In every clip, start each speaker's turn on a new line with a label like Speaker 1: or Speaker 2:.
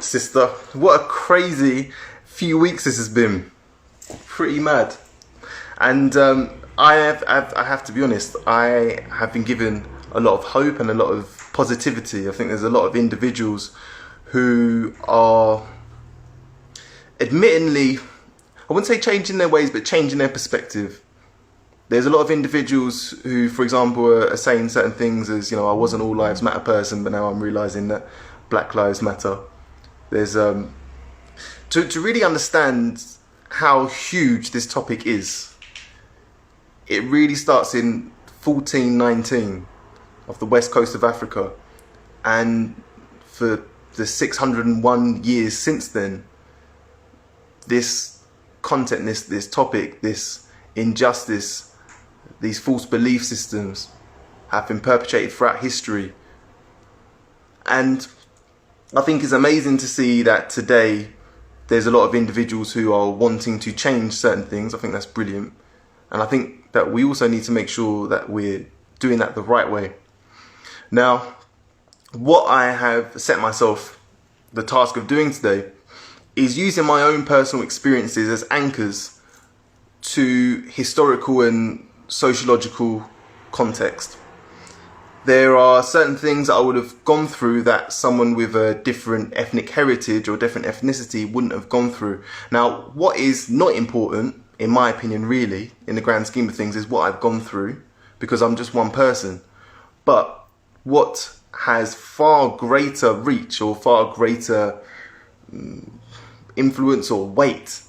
Speaker 1: sister. What a crazy few weeks this has been. Pretty mad. And I have to be honest, I have been given a lot of hope and a lot of positivity. I think there's a lot of individuals who are admittingly, I wouldn't say changing their ways, but changing their perspective. There's a lot of individuals who, for example, are saying certain things as, you know, I was an all lives matter person, but now I'm realising that Black Lives Matter. There's to really understand how huge this topic is, it really starts in 1419 off the west coast of Africa, and for the 601 years since then, this content, this topic, this injustice, these false belief systems have been perpetrated throughout history. And I think it's amazing to see that today there's a lot of individuals who are wanting to change certain things. I think that's brilliant. And I think that we also need to make sure that we're doing that the right way. Now, what I have set myself the task of doing today is using my own personal experiences as anchors to historical and sociological context. There are certain things that I would have gone through that someone with a different ethnic heritage or different ethnicity wouldn't have gone through. Now, what is not important, in my opinion, really, in the grand scheme of things, is what I've gone through, because I'm just one person. But what has far greater reach or far greater influence or weight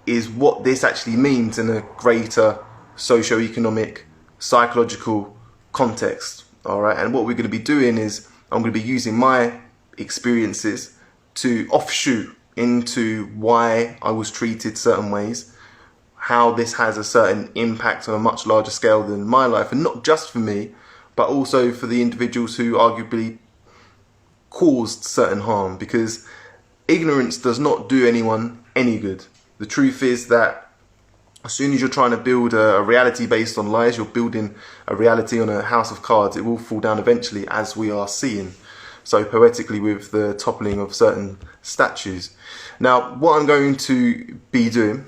Speaker 1: is what this actually means in a greater socio-economic, psychological context. All right, and what we're going to be doing is I'm going to be using my experiences to offshoot into why I was treated certain ways, how this has a certain impact on a much larger scale than my life, and not just for me, but also for the individuals who arguably caused certain harm, because ignorance does not do anyone any good. The truth is that as soon as you're trying to build a reality based on lies, you're building a reality on a house of cards. It will fall down eventually, as we are seeing so poetically with the toppling of certain statues. Now, what I'm going to be doing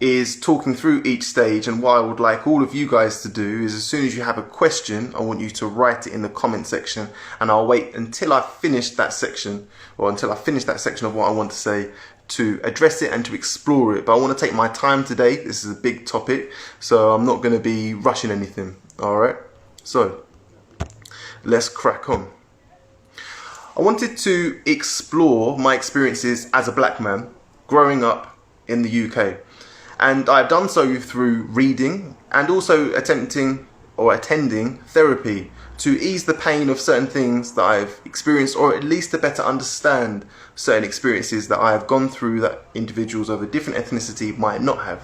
Speaker 1: is talking through each stage, and what I would like all of you guys to do is, as soon as you have a question, I want you to write it in the comment section, and I'll wait until I finish that section, or until I finish that section of what I want to say, to address it and to explore it. But I want to take my time today. This is a big topic, so I'm not going to be rushing anything. Alright, so let's crack on. I wanted to explore my experiences as a black man growing up in the UK, and I've done so through reading and also attending therapy to ease the pain of certain things that I've experienced, or at least to better understand certain experiences that I have gone through that individuals of a different ethnicity might not have.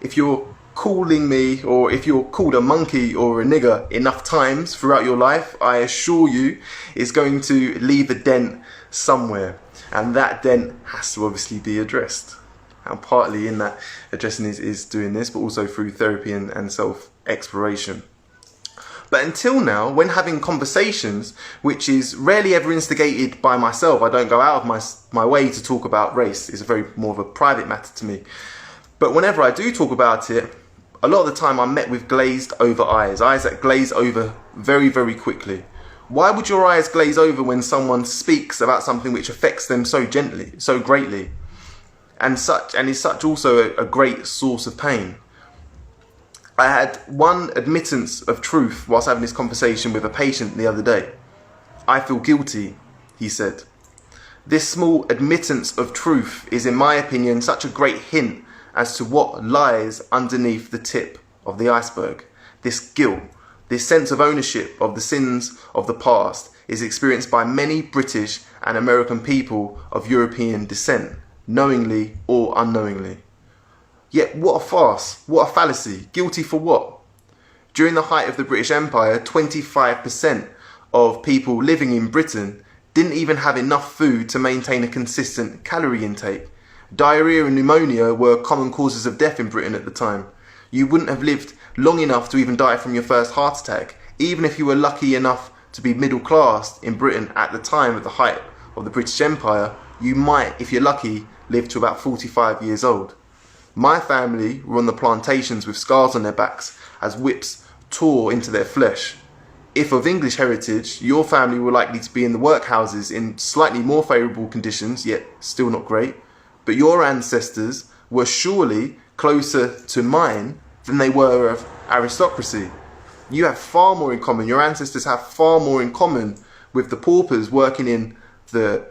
Speaker 1: If you're calling me, or if you're called a monkey or a nigger enough times throughout your life, I assure you it's going to leave a dent somewhere, and that dent has to obviously be addressed. And partly in that addressing is doing this, but also through therapy and self-exploration. But until now, when having conversations, which is rarely ever instigated by myself, I don't go out of my way to talk about race. It's more of a private matter to me. But whenever I do talk about it, a lot of the time I'm met with glazed over eyes that glaze over very, very quickly. Why would your eyes glaze over when someone speaks about something which affects them so gently, so greatly, and is such also a great source of pain? I had one admittance of truth whilst having this conversation with a patient the other day. I feel guilty, he said. This small admittance of truth is, in my opinion, such a great hint as to what lies underneath the tip of the iceberg. This guilt, this sense of ownership of the sins of the past, is experienced by many British and American people of European descent, knowingly or unknowingly. Yet what a farce, what a fallacy, guilty for what? During the height of the British Empire, 25% of people living in Britain didn't even have enough food to maintain a consistent calorie intake. Diarrhea and pneumonia were common causes of death in Britain at the time. You wouldn't have lived long enough to even die from your first heart attack, even if you were lucky enough to be middle class in Britain at the time, at the height of the British Empire. you might, if you're lucky, live to about 45 years old. My family were on the plantations with scars on their backs as whips tore into their flesh. If of English heritage, your family were likely to be in the workhouses in slightly more favourable conditions, yet still not great. But your ancestors were surely closer to mine than they were of aristocracy. You have far more in common. Your ancestors have far more in common with the paupers working in the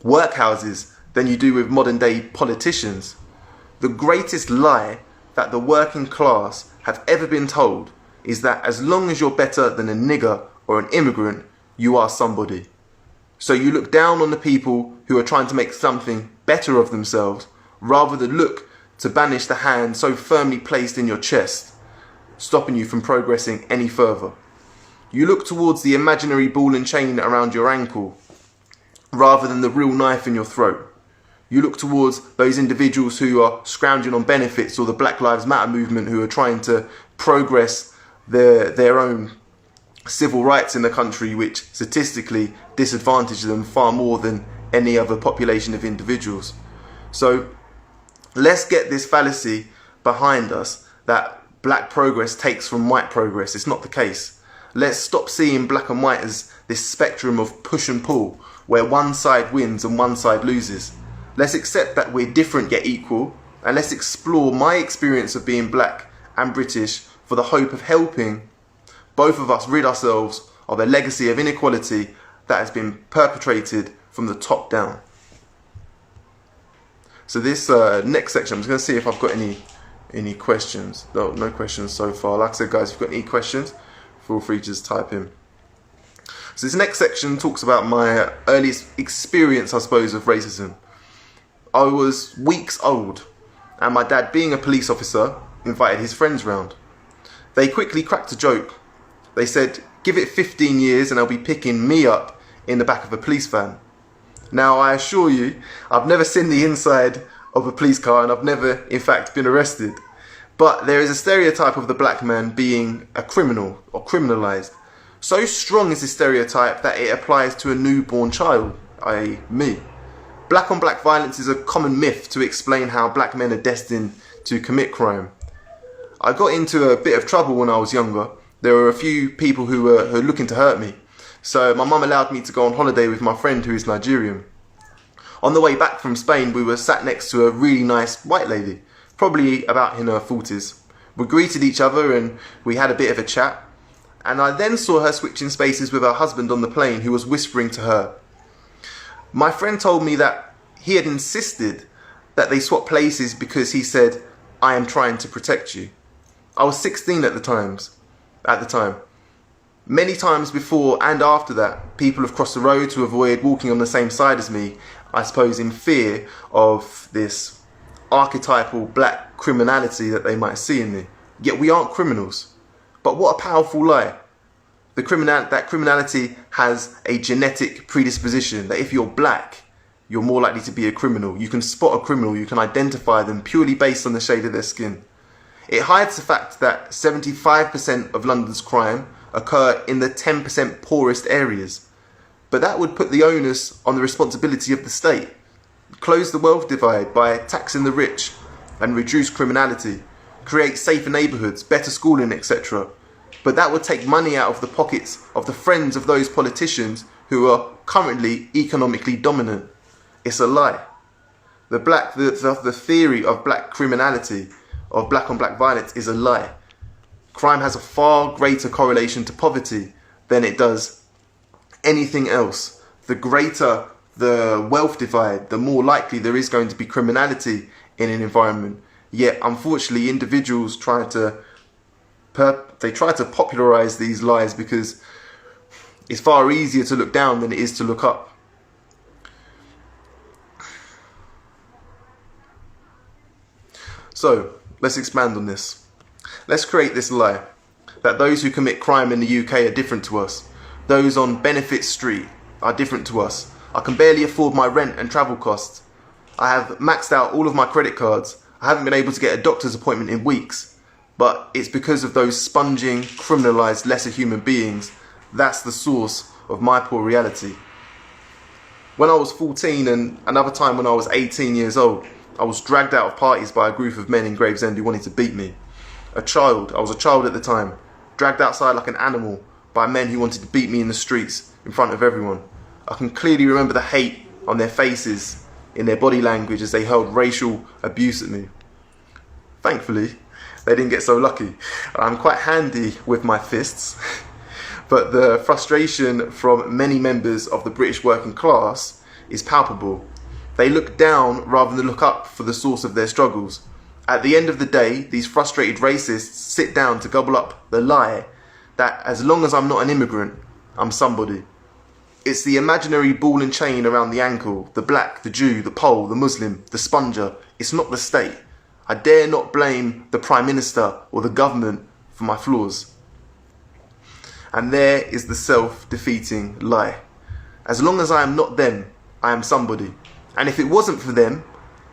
Speaker 1: workhouses than you do with modern day politicians. The greatest lie that the working class have ever been told is that as long as you're better than a nigger or an immigrant, you are somebody. So you look down on the people who are trying to make something better of themselves, rather than look to banish the hand so firmly placed in your chest, stopping you from progressing any further. You look towards the imaginary ball and chain around your ankle, rather than the real knife in your throat. You look towards those individuals who are scrounging on benefits, or the Black Lives Matter movement who are trying to progress their own civil rights in the country, which statistically disadvantage them far more than any other population of individuals. So let's get this fallacy behind us that black progress takes from white progress. It's not the case. Let's stop seeing black and white as this spectrum of push and pull, where one side wins and one side loses. Let's accept that we're different yet equal, and let's explore my experience of being black and British for the hope of helping both of us rid ourselves of a legacy of inequality that has been perpetrated from the top down. So this next section, I'm just going to see if I've got any questions. No questions so far. Like I said, guys, if you've got any questions, feel free to just type in. So this next section talks about my earliest experience, I suppose, of racism. I was weeks old, and my dad, being a police officer, invited his friends round. They quickly cracked a joke. They said, "Give it 15 years and they'll be picking me up in the back of a police van." Now, I assure you, I've never seen the inside of a police car, and I've never, in fact, been arrested. But there is a stereotype of the black man being a criminal or criminalised. So strong is this stereotype that it applies to a newborn child, i.e. me. Black on black violence is a common myth to explain how black men are destined to commit crime. I got into a bit of trouble when I was younger. There were a few people who were looking to hurt me. So my mum allowed me to go on holiday with my friend who is Nigerian. On the way back from Spain, we were sat next to a really nice white lady, probably about in her 40s. We greeted each other and we had a bit of a chat. And I then saw her switching spaces with her husband on the plane, who was whispering to her. My friend told me that he had insisted that they swap places because he said, "I am trying to protect you." I was 16 at the time. Many times before and after that, people have crossed the road to avoid walking on the same side as me, I suppose in fear of this archetypal black criminality that they might see in me. Yet we aren't criminals. But what a powerful lie. That criminality has a genetic predisposition, that if you're black, you're more likely to be a criminal. You can spot a criminal, you can identify them purely based on the shade of their skin. It hides the fact that 75% of London's crime occur in the 10% poorest areas. But that would put the onus on the responsibility of the state. Close the wealth divide by taxing the rich and reduce criminality. Create safer neighbourhoods, better schooling, etc. But that would take money out of the pockets of the friends of those politicians who are currently economically dominant. It's a lie. The theory of black criminality, of black on black violence, is a lie. Crime has a far greater correlation to poverty than it does anything else. The greater the wealth divide, the more likely there is going to be criminality in an environment. Yet, unfortunately, individuals try to popularize these lies because it's far easier to look down than it is to look up. So, let's expand on this. Let's create this lie that those who commit crime in the UK are different to us. Those on Benefit Street are different to us. I can barely afford my rent and travel costs. I have maxed out all of my credit cards. I haven't been able to get a doctor's appointment in weeks. But it's because of those sponging, criminalised, lesser human beings. That's the source of my poor reality. When I was 14 and another time when I was 18 years old, I was dragged out of parties by a group of men in Gravesend who wanted to beat me. I was a child at the time, dragged outside like an animal by men who wanted to beat me in the streets in front of everyone. I can clearly remember the hate on their faces, in their body language as they hurled racial abuse at me. Thankfully, they didn't get so lucky. I'm quite handy with my fists, but the frustration from many members of the British working class is palpable. They look down rather than look up for the source of their struggles. At the end of the day, these frustrated racists sit down to gobble up the lie that as long as I'm not an immigrant, I'm somebody. It's the imaginary ball and chain around the ankle, the black, the Jew, the Pole, the Muslim, the sponger. It's not the state. I dare not blame the Prime Minister or the government for my flaws. And there is the self-defeating lie. As long as I am not them, I am somebody. And if it wasn't for them,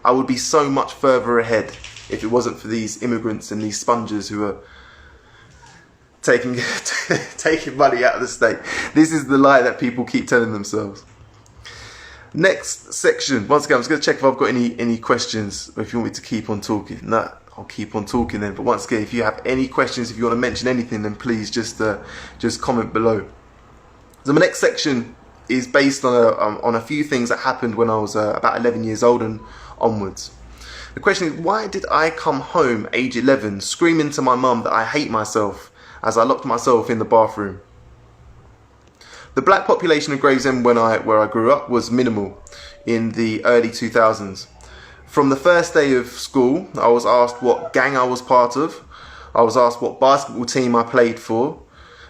Speaker 1: I would be so much further ahead if it wasn't for these immigrants and these spongers who are taking money out of the state. This is the lie that people keep telling themselves. Next section. Once again, I'm just going to check if I've got any questions, or if you want me to keep on talking. No, I'll keep on talking then. But once again, if you have any questions, if you want to mention anything, then please just comment below. So my next section is based on a few things that happened when I was about 11 years old and onwards. The question is, why did I come home age 11 screaming to my mum that I hate myself as I locked myself in the bathroom? The black population of Gravesend where I grew up was minimal in the early 2000s. From the first day of school, I was asked what gang I was part of. I was asked what basketball team I played for,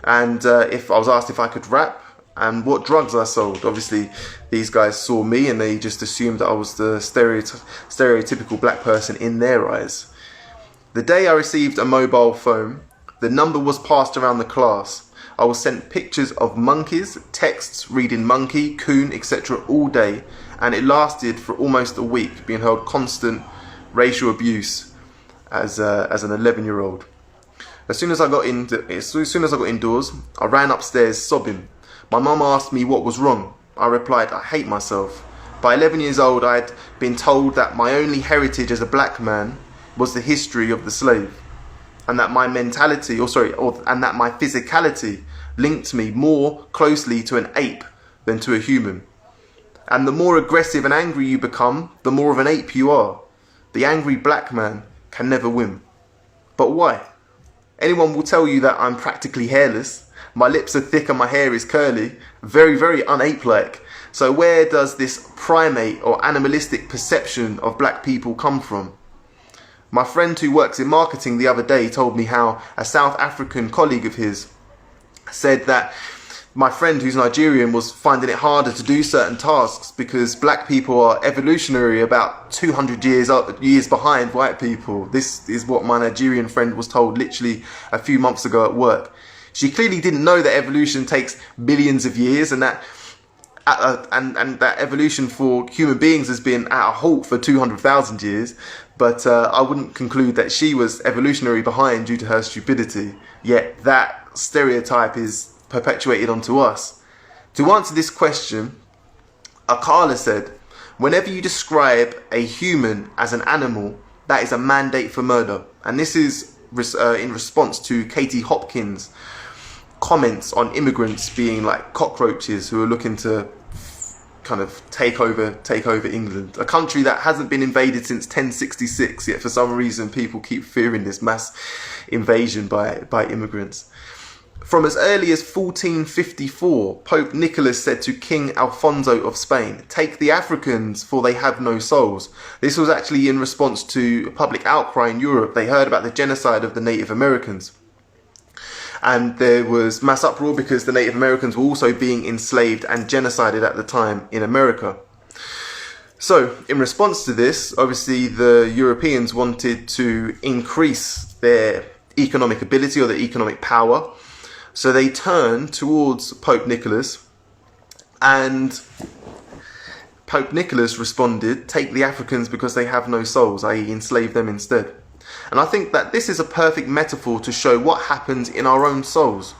Speaker 1: and if I was asked if I could rap and what drugs I sold. Obviously, these guys saw me and they just assumed that I was the stereotypical black person in their eyes. The day I received a mobile phone, the number was passed around the class. I was sent pictures of monkeys, texts reading monkey, coon, etc. all day, and it lasted for almost a week, being held constant racial abuse as an 11-year-old. As soon as I got indoors, I ran upstairs sobbing. My mum asked me what was wrong. I replied, I hate myself. By 11 years old, I'd been told that my only heritage as a black man was the history of the slave, and that my mentality, and that my physicality linked me more closely to an ape than to a human. And the more aggressive and angry you become, the more of an ape you are. The angry black man can never win. But why? Anyone will tell you that I'm practically hairless. My lips are thick and my hair is curly. Very, very unape-like. So where does this primate or animalistic perception of black people come from? My friend who works in marketing the other day told me how a South African colleague of his said that my friend who's Nigerian was finding it harder to do certain tasks because black people are evolutionary about 200 years behind white people. This is what my Nigerian friend was told literally a few months ago at work. She clearly didn't know that evolution takes billions of years and that that evolution for human beings has been at a halt for 200,000 years. But I wouldn't conclude that she was evolutionary behind due to her stupidity. Yet that stereotype is perpetuated onto us. To answer this question, Akala said, whenever you describe a human as an animal, that is a mandate for murder. And this is in response to Katie Hopkins' comments on immigrants being like cockroaches who are looking to kind of take over England, a country that hasn't been invaded since 1066, yet for some reason people keep fearing this mass invasion by immigrants. From as early as 1454, Pope Nicholas said to King Alfonso of Spain, "Take the Africans, for they have no souls." This was actually in response to a public outcry in Europe. They heard about the genocide of the Native Americans. And there was mass uproar because the Native Americans were also being enslaved and genocided at the time in America. So, in response to this, obviously the Europeans wanted to increase their economic ability or their economic power. So they turned towards Pope Nicholas, and Pope Nicholas responded, "Take the Africans because they have no souls," i.e. enslave them instead. And I think that this is a perfect metaphor to show what happens in our own souls.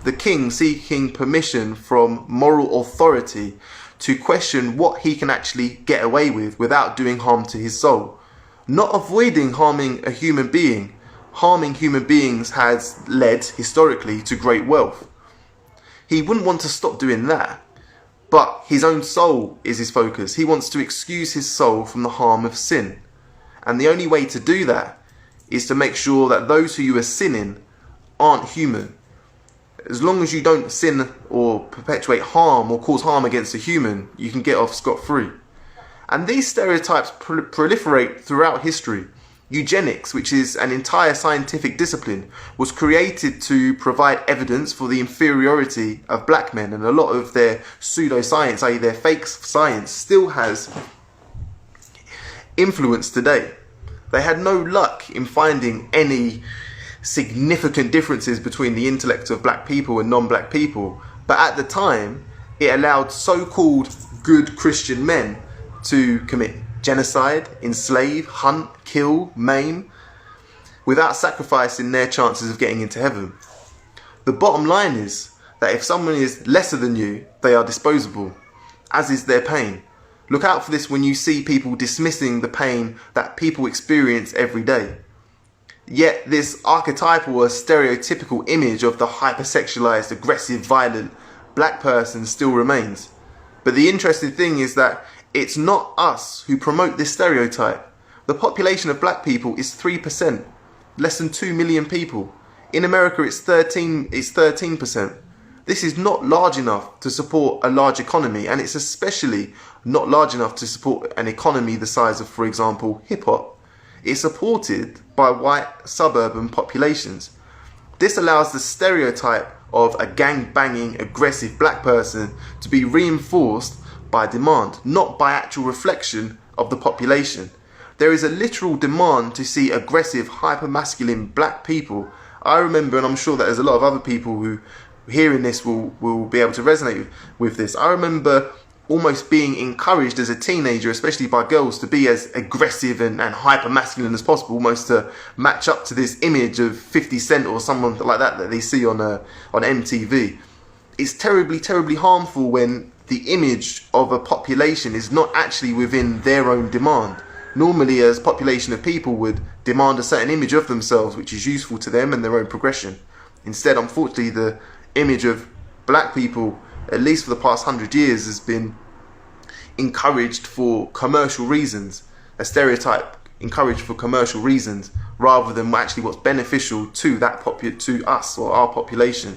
Speaker 1: The king seeking permission from moral authority to question what he can actually get away with without doing harm to his soul. Not avoiding harming a human being. Harming human beings has led, historically, to great wealth. He wouldn't want to stop doing that, but his own soul is his focus. He wants to excuse his soul from the harm of sin. And the only way to do that is to make sure that those who you are sinning aren't human. As long as you don't sin or perpetuate harm or cause harm against a human, you can get off scot-free. And these stereotypes proliferate throughout history. Eugenics, which is an entire scientific discipline, was created to provide evidence for the inferiority of black men, and a lot of their pseudoscience, i.e. their fake science, still has influence today. They had no luck in finding any significant differences between the intellect of black people and non-black people, but at the time it allowed so-called good Christian men to commit genocide, enslave, hunt, kill, maim, without sacrificing their chances of getting into heaven. The bottom line is that if someone is lesser than you, they are disposable, as is their pain. Look out for this when you see people dismissing the pain that people experience every day. Yet this archetypal or stereotypical image of the hypersexualized, aggressive, violent black person still remains. But the interesting thing is that it's not us who promote this stereotype. The population of black people is 3%, less than 2 million people. In America it's 13%. This is not large enough to support a large economy, and it's especially not large enough to support an economy the size of, for example, hip-hop. It's supported by white suburban populations. This allows the stereotype of a gang-banging, aggressive black person to be reinforced by demand, not by actual reflection of the population. There is a literal demand to see aggressive, hyper-masculine black people. I remember, and I'm sure that there's a lot of other people who hearing this will be able to resonate with this. I remember almost being encouraged as a teenager, especially by girls, to be as aggressive and hyper-masculine as possible, almost to match up to this image of 50 Cent or someone like that they see on MTV. It's terribly, terribly harmful when the image of a population is not actually within their own demand. Normally, as population of people would demand a certain image of themselves which is useful to them and their own progression. Instead, unfortunately, the image of black people, at least for the past 100 years, has been encouraged for commercial reasons. A stereotype encouraged for commercial reasons rather than actually what's beneficial to to us or our population.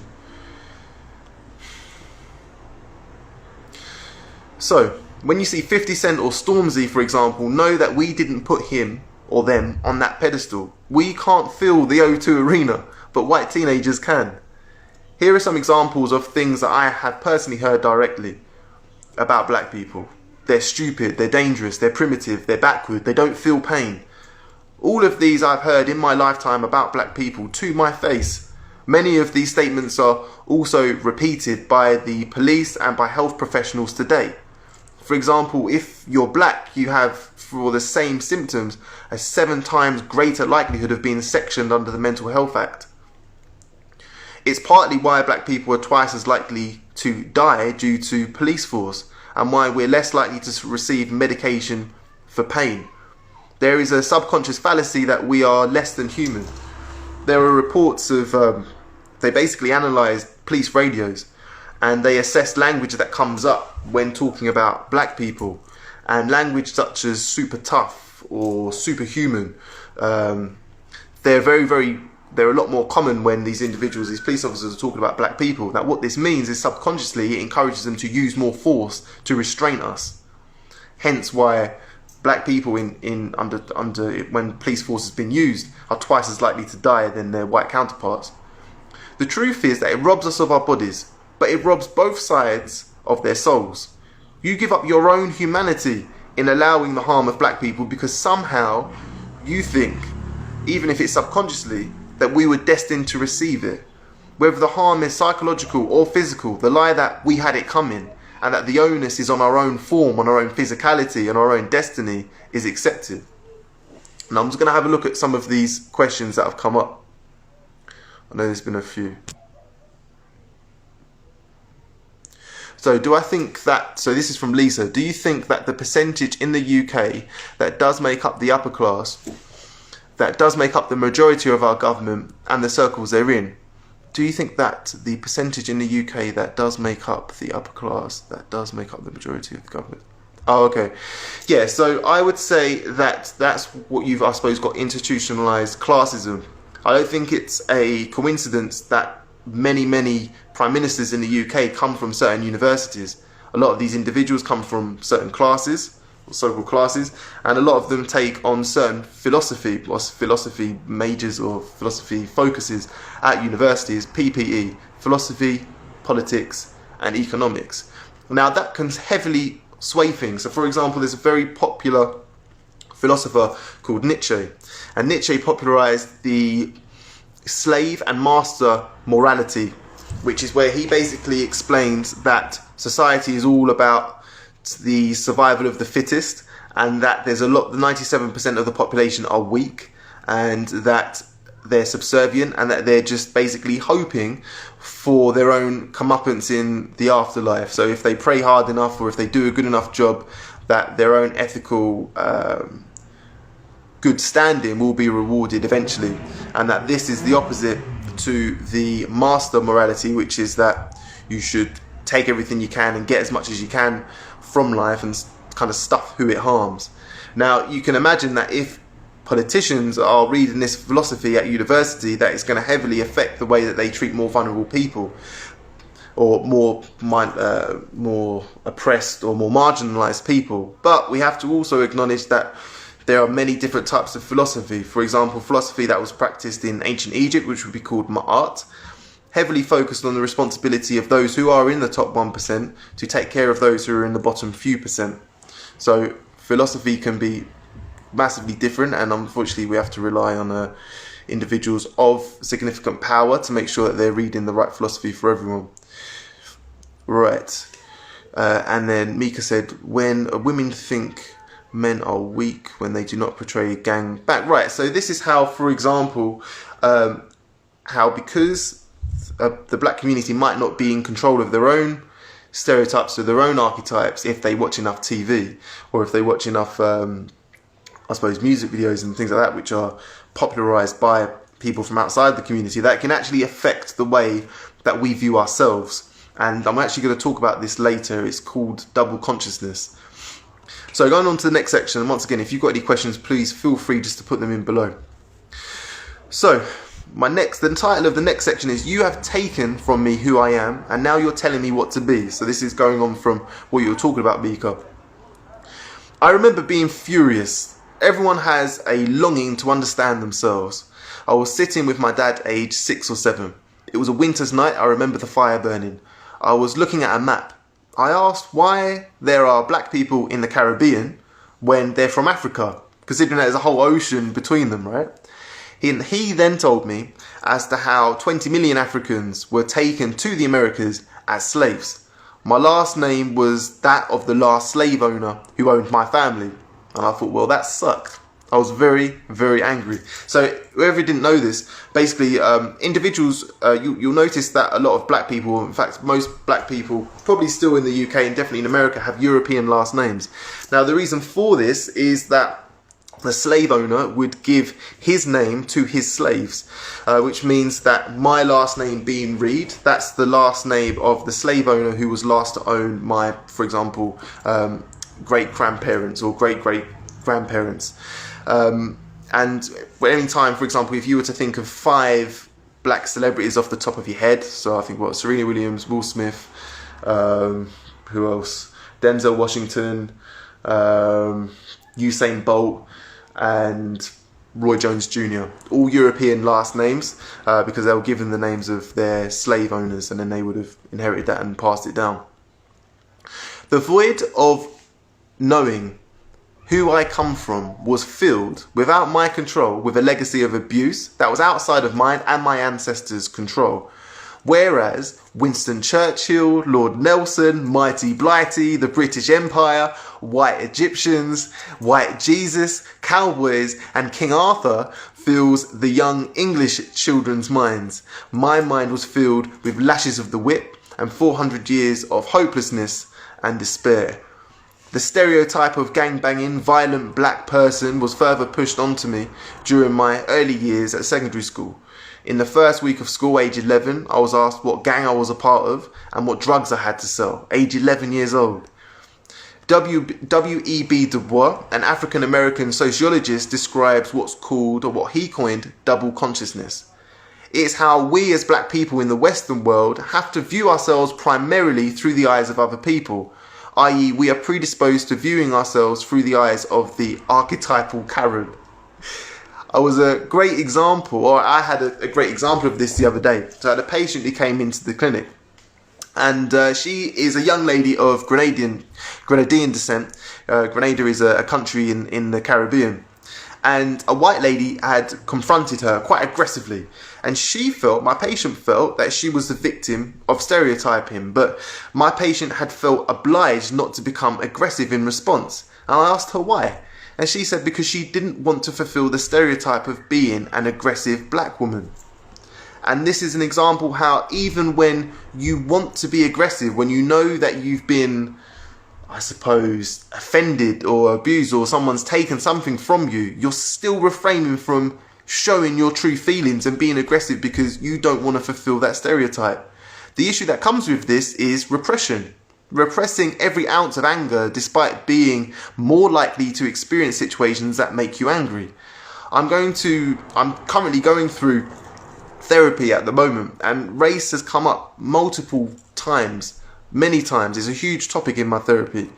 Speaker 1: So, when you see 50 Cent or Stormzy, for example, know that we didn't put him or them on that pedestal. We can't fill the O2 arena, but white teenagers can. Here are some examples of things that I have personally heard directly about black people. They're stupid, they're dangerous, they're primitive, they're backward, they don't feel pain. All of these I've heard in my lifetime about black people to my face. Many of these statements are also repeated by the police and by health professionals today. For example, if you're black, you have, for the same symptoms, a 7 times greater likelihood of being sectioned under the Mental Health Act. It's partly why black people are twice as likely to die due to police force, and why we're less likely to receive medication for pain. There is a subconscious fallacy that we are less than human. There are reports of, they basically analysed police radios, and they assess language that comes up when talking about black people, and language such as super tough or superhuman. They're a lot more common when these individuals, these police officers, are talking about black people. Now, what this means is subconsciously it encourages them to use more force to restrain us. Hence why black people when police force has been used are twice as likely to die than their white counterparts. The truth is that it robs us of our bodies, but it robs both sides of their souls. You give up your own humanity in allowing the harm of black people because somehow you think, even if it's subconsciously, that we were destined to receive it. Whether the harm is psychological or physical, the lie that we had it coming and that the onus is on our own form, on our own physicality and our own destiny is accepted. Now I'm just going to have a look at some of these questions that have come up. I know there's been a few. So do I think that, so this is from Lisa, do you think that the percentage in the UK that does make up the upper class, that does make up the majority of our government and the circles they're in, do you think that the percentage in the UK that does make up the upper class, that does make up the majority of the government? Oh, okay. Yeah, so I would say that that's what you've, I suppose, got institutionalized classism. I don't think it's a coincidence that many prime ministers in the UK come from certain universities. A lot of these individuals come from certain classes, or so-called classes, and a lot of them take on certain philosophy majors or philosophy focuses at universities, PPE, philosophy, politics, and economics. Now that can heavily sway things. So for example, there's a very popular philosopher called Nietzsche, and Nietzsche popularized the slave and master morality, which is where he basically explains that society is all about the survival of the fittest, and that there's a lot, 97% of the population are weak, and that they're subservient, and that they're just basically hoping for their own comeuppance in the afterlife. So if they pray hard enough, or if they do a good enough job, that their own ethical good standing will be rewarded eventually, and that this is the opposite to the master morality, which is that you should take everything you can and get as much as you can from life and kind of stuff who it harms. Now you can imagine that if politicians are reading this philosophy at university, that it's going to heavily affect the way that they treat more vulnerable people, or more oppressed or more marginalized people. But we have to also acknowledge that there are many different types of philosophy. For example, philosophy that was practiced in ancient Egypt, which would be called ma'at, heavily focused on the responsibility of those who are in the top 1% to take care of those who are in the bottom few percent. So philosophy can be massively different, and unfortunately we have to rely on individuals of significant power to make sure that they're reading the right philosophy for everyone. Right. And then Mika said, when women think men are weak when they do not portray gang back. Right, so this is how, for example, how because the black community might not be in control of their own stereotypes or their own archetypes if they watch enough TV, or if they watch enough, I suppose, music videos and things like that, which are popularized by people from outside the community, that can actually affect the way that we view ourselves. And I'm actually going to talk about this later. It's called double consciousness. So going on to the next section, and once again, if you've got any questions, please feel free just to put them in below. So the title of the next section is "You have taken from me who I am, and now you're telling me what to be." So this is going on from what you were talking about, Mika. I remember being furious. Everyone has a longing to understand themselves. I was sitting with my dad aged 6 or 7. It was a winter's night. I remember the fire burning. I was looking at a map. I asked why there are black people in the Caribbean when they're from Africa, considering that there's a whole ocean between them, right? He then told me as to how 20 million Africans were taken to the Americas as slaves. My last name was that of the last slave owner who owned my family. And I thought, well, that sucked. I was very, very angry. So whoever didn't know this, basically individuals, you'll notice that a lot of black people, in fact, most black people, probably still in the UK and definitely in America, have European last names. Now, the reason for this is that the slave owner would give his name to his slaves, which means that my last name being Reed, that's the last name of the slave owner who was last to own my, for example, great-grandparents or great-great-grandparents. And any time, for example, if you were to think of 5 black celebrities off the top of your head, so I think Serena Williams, Will Smith, who else? Denzel Washington, Usain Bolt, and Roy Jones Jr. All European last names, because they were given the names of their slave owners, and then they would have inherited that and passed it down. The void of knowing who I come from was filled, without my control, with a legacy of abuse that was outside of mine and my ancestors' control. Whereas Winston Churchill, Lord Nelson, Mighty Blighty, the British Empire, white Egyptians, white Jesus, cowboys, and King Arthur fills the young English children's minds. My mind was filled with lashes of the whip and 400 years of hopelessness and despair. The stereotype of gangbanging, violent black person was further pushed onto me during my early years at secondary school. In the first week of school, age 11, I was asked what gang I was a part of and what drugs I had to sell, age 11 years old. W.E.B. Du Bois, an African-American sociologist, describes what's called, or what he coined, double consciousness. It's how we as black people in the Western world have to view ourselves primarily through the eyes of other people, i.e. we are predisposed to viewing ourselves through the eyes of the archetypal Karen. I had a great example of this the other day. So I had a patient who came into the clinic, and she is a young lady of Grenadian descent. Grenada is a country in the Caribbean. And a white lady had confronted her quite aggressively. And my patient felt that she was the victim of stereotyping. But my patient had felt obliged not to become aggressive in response. And I asked her why. And she said because she didn't want to fulfill the stereotype of being an aggressive black woman. And this is an example how even when you want to be aggressive, when you know that you've been, I suppose, offended or abused, or someone's taken something from you, you're still refraining from showing your true feelings and being aggressive because you don't want to fulfill that stereotype. The issue that comes with this is repression. Repressing every ounce of anger despite being more likely to experience situations that make you angry. I'm currently going through therapy at the moment, and race has come up many times. It's a huge topic in my therapy.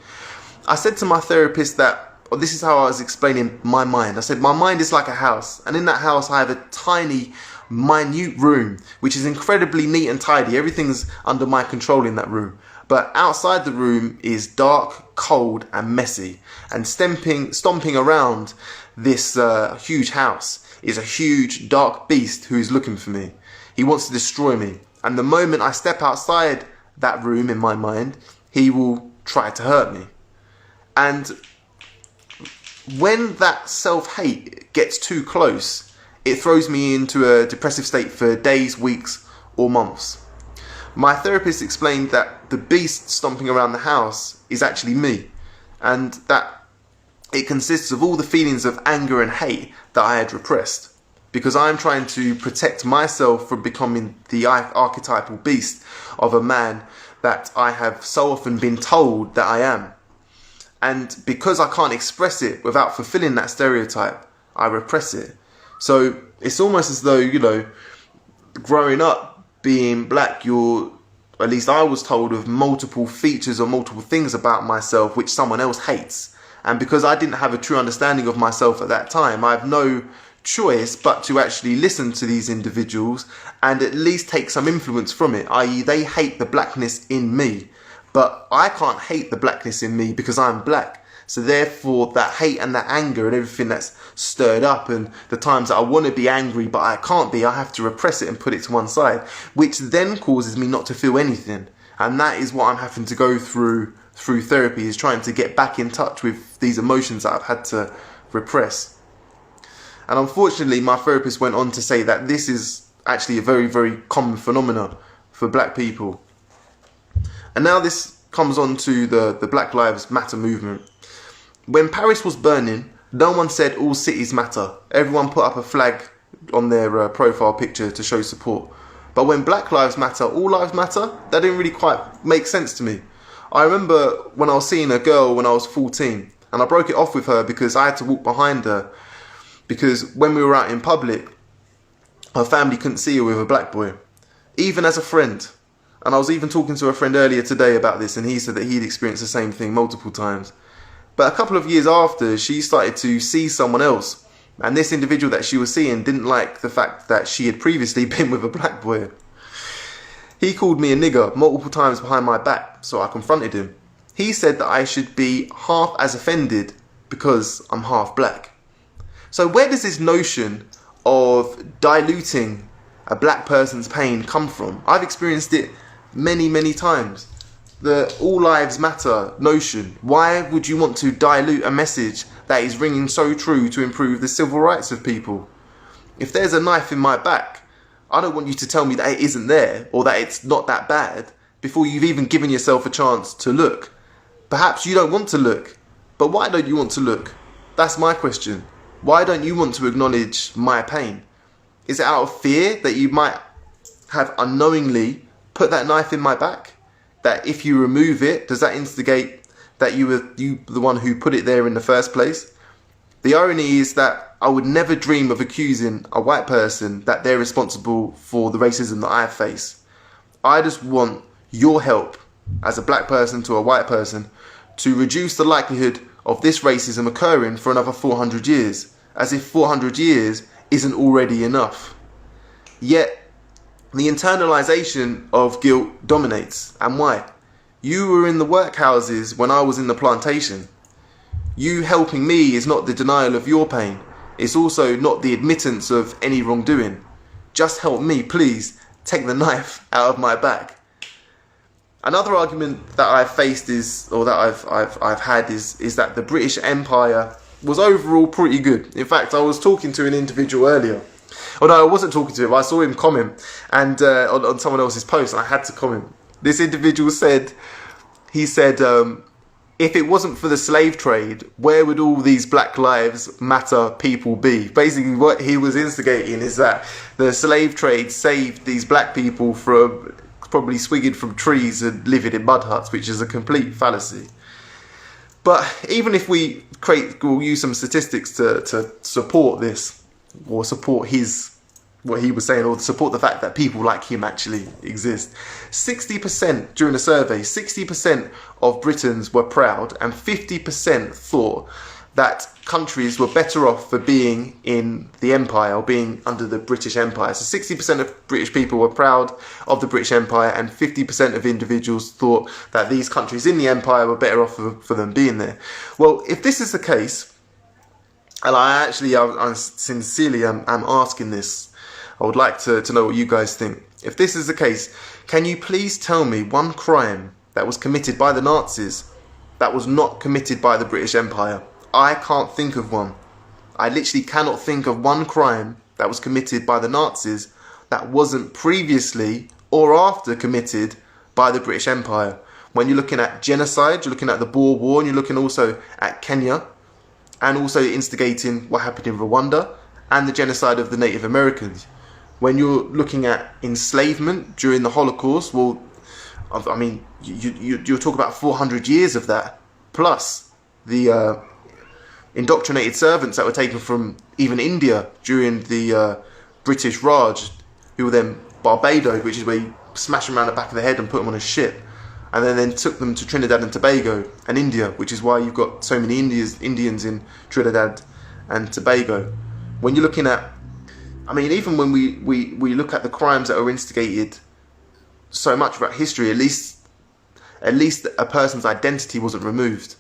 Speaker 1: I said to my therapist this is how I was explaining my mind. I said, my mind is like a house, and in that house I have a tiny, minute room, which is incredibly neat and tidy. Everything's under my control in that room. But outside the room is dark, cold, and messy. And stomping around this huge house is a huge, dark beast who is looking for me. He wants to destroy me. And the moment I step outside that room in my mind, he will try to hurt me. And when that self-hate gets too close, it throws me into a depressive state for days, weeks, or months. My therapist explained that the beast stomping around the house is actually me, and that it consists of all the feelings of anger and hate that I had repressed, because I'm trying to protect myself from becoming the archetypal beast of a man that I have so often been told that I am. And because I can't express it without fulfilling that stereotype, I repress it. So it's almost as though, growing up, being black, at least I was told of multiple features or multiple things about myself which someone else hates. And because I didn't have a true understanding of myself at that time, I have no choice but to actually listen to these individuals and at least take some influence from it, i.e. they hate the blackness in me. But I can't hate the blackness in me because I'm black. So therefore, that hate and that anger and everything that's stirred up, and the times that I want to be angry but I can't be, I have to repress it and put it to one side, which then causes me not to feel anything. And that is what I'm having to go through therapy, is trying to get back in touch with these emotions that I've had to repress. And unfortunately, my therapist went on to say that this is actually a very, very common phenomenon for black people. And now this comes on to the Black Lives Matter movement. When Paris was burning, no one said all cities matter. Everyone put up a flag on their profile picture to show support. But when Black Lives Matter, all lives matter, that didn't really quite make sense to me. I remember when I was seeing a girl when I was 14, and I broke it off with her because I had to walk behind her, because when we were out in public, her family couldn't see her with a black boy, even as a friend. And I was even talking to a friend earlier today about this, and he said that he'd experienced the same thing multiple times. But a couple of years after, she started to see someone else, and this individual that she was seeing didn't like the fact that she had previously been with a black boy. He called me a nigger multiple times behind my back, so I confronted him. He said that I should be half as offended because I'm half black. So where does this notion of diluting a black person's pain come from? I've experienced it many, many times. The all lives matter notion. Why would you want to dilute a message that is ringing so true to improve the civil rights of people? If there's a knife in my back, I don't want you to tell me that it isn't there or that it's not that bad. before you've even given yourself a chance to look. Perhaps you don't want to look, but why don't you want to look? That's my question. Why don't you want to acknowledge my pain? Is it out of fear that you might have unknowingly put that knife in my back? That if you remove it, does that instigate that you were the one who put it there in the first place? The irony is that I would never dream of accusing a white person that they're responsible for the racism that I face. I just want your help as a black person to a white person to reduce the likelihood of this racism occurring for another 400 years, as if 400 years isn't already enough. Yet, the internalization of guilt dominates. And why? You were in the workhouses when I was in the plantation. You helping me is not the denial of your pain. It's also not the admittance of any wrongdoing. Just help me, please. Take the knife out of my back. Another argument that I've faced is, or that I've had is that the British Empire was overall pretty good. In fact, I was talking to an individual earlier. Oh no, I wasn't talking to him. I saw him comment and on someone else's post, and I had to comment. This individual said, if it wasn't for the slave trade, where would all these Black Lives Matter people be? Basically, what he was instigating is that the slave trade saved these black people from probably swinging from trees and living in mud huts, which is a complete fallacy. But even if we'll use some statistics to support this, or support what he was saying, or support the fact that people like him actually exist. 60% during a survey, 60% of Britons were proud, and 50% thought that countries were better off for being in the empire, or being under the British Empire. So 60% of British people were proud of the British Empire, and 50% of individuals thought that these countries in the empire were better off for them being there. Well, if this is the case, and I sincerely am asking this, I would like to know what you guys think. If this is the case, can you please tell me one crime that was committed by the Nazis that was not committed by the British Empire? I can't think of one. I literally cannot think of one crime that was committed by the Nazis that wasn't previously or after committed by the British Empire. When you're looking at genocide, you're looking at the Boer War, and you're looking also at Kenya, and also instigating what happened in Rwanda and the genocide of the Native Americans. When you're looking at enslavement during the Holocaust, well, I mean, you're talking about 400 years of that, plus the indoctrinated servants that were taken from even India during the British Raj, who were then barbadoed, which is where you smash them around the back of the head and put them on a ship, and then took them to Trinidad and Tobago and India, which is why you've got so many Indians in Trinidad and Tobago. When you're looking at, I mean, even when we look at the crimes that are instigated so much about history, at least a person's identity wasn't removed.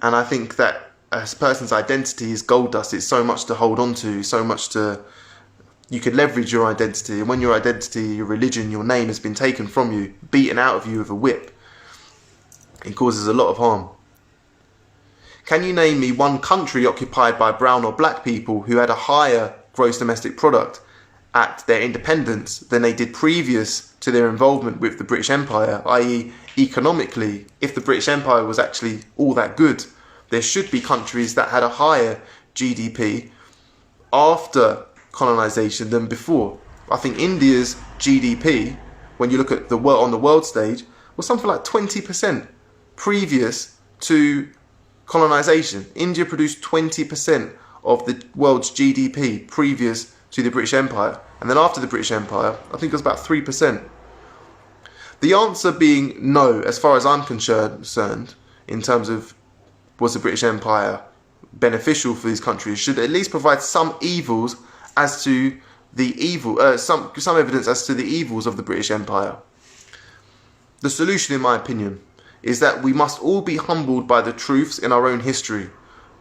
Speaker 1: And I think that a person's identity is gold dust. It's so much to hold on to, so much you could leverage your identity. And when your identity, your religion, your name has been taken from you, beaten out of you with a whip, it causes a lot of harm. Can you name me one country occupied by brown or black people who had a higher gross domestic product at their independence than they did previous to their involvement with the British Empire, i.e. economically? If the British Empire was actually all that good, there should be countries that had a higher GDP after colonization than before. I think India's GDP, when you look at on the world stage, was something like 20% previous to colonization. India produced 20% of the world's GDP previous to the British Empire, and then after the British Empire, I think it was about 3%. The answer being no, as far as I'm concerned, in terms of was the British Empire beneficial for these countries, should at least provide some evils as to the some evidence as to the evils of the British Empire. The solution, in my opinion, is that we must all be humbled by the truths in our own history.